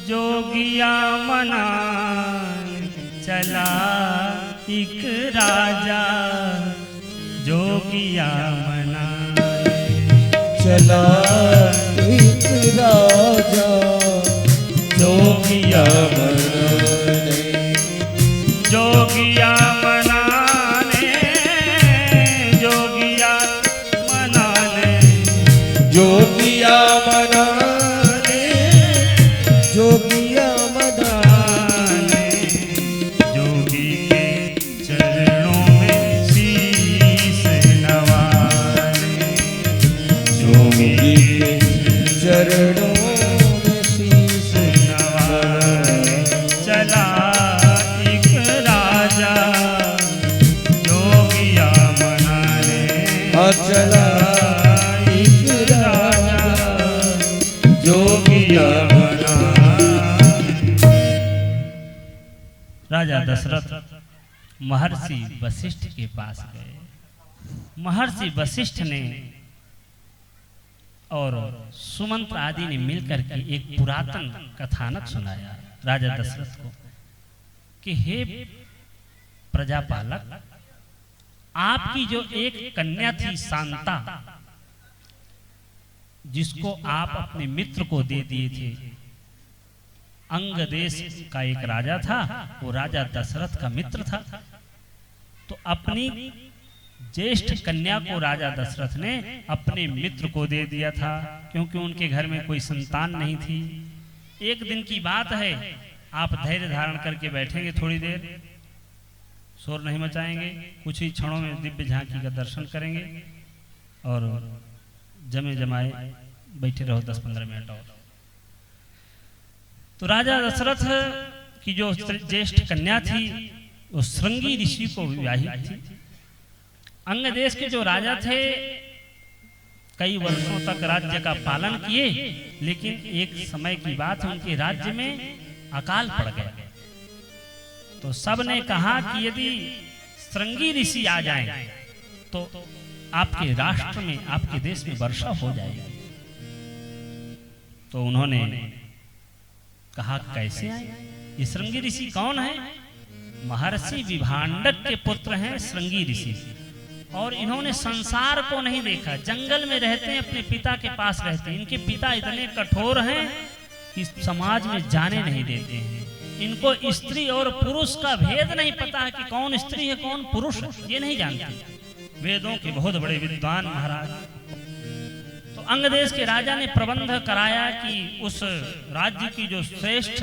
जोगिया मना चला एक राजा, जोगिया मना चला एक राजा, जोगिया मनाने, जोगिया मनाने, जोगिया मनाने, जोगिया मनाने, जोगिया मनाने, जोगी के चरणों में शीश नवाने, जोगी के चरणों में शीश नवाने चला एक राजा, जोगिया मनाने चला एक राजा, जोगिया राजा दशरथ महर्षि वशिष्ठ के पास गए। महर्षि वशिष्ठ ने और सुमंत्र आदि ने मिलकर के एक पुरातन कथानक सुनाया राजा दशरथ को कि हे प्रजापालक, आपकी जो एक कन्या थी शांता, जिसको आप अपने मित्र को दे दिए थे। अंग देश का एक राजा था, वो राजा दशरथ का मित्र था। तो अपनी ज्येष्ठ कन्या को राजा दशरथ ने अपने मित्र को दे दिया था, क्योंकि उनके घर में कोई संतान नहीं थी। एक दिन की बात है, आप धैर्य धारण करके बैठेंगे, थोड़ी देर शोर नहीं मचाएंगे, कुछ ही क्षणों में दिव्य झांकी का दर्शन करेंगे और जमे जमाए बैठे रहो 10-15 मिनट और। तो राजा दशरथ की जो ज्येष्ठ कन्या थी वो श्रृंगी ऋषि को विवाहित थी। अंग देश के जो राजा थे कई वर्षों तक राज्य का पालन किए, लेकिन एक समय की बात है, उनके राज्य में अकाल पड़ गया। तो सब ने कहा कि यदि श्रृंगी ऋषि आ जाएं तो आपके राष्ट्र में, आपके देश में वर्षा हो जाएगी। तो उन्होंने कहा कैसे आए? ये श्रृंगी ऋषि कौन है? महर्षि विभांडक के पुत्र हैं श्रृंगी ऋषि, और इन्होंने संसार को नहीं देखा, जंगल में रहते हैं, अपने पिता के पास रहते हैं। इनके पिता इतने कठोर हैं कि समाज में जाने नहीं देते हैं। इनको स्त्री और पुरुष का भेद नहीं पता है कि कौन स्त्री है कौन पुरुष है, ये नहीं जानते। वेदों के बहुत बड़े विद्वान महाराज। तो अंग देश के राजा ने प्रबंध कराया कि उस राज्य की जो श्रेष्ठ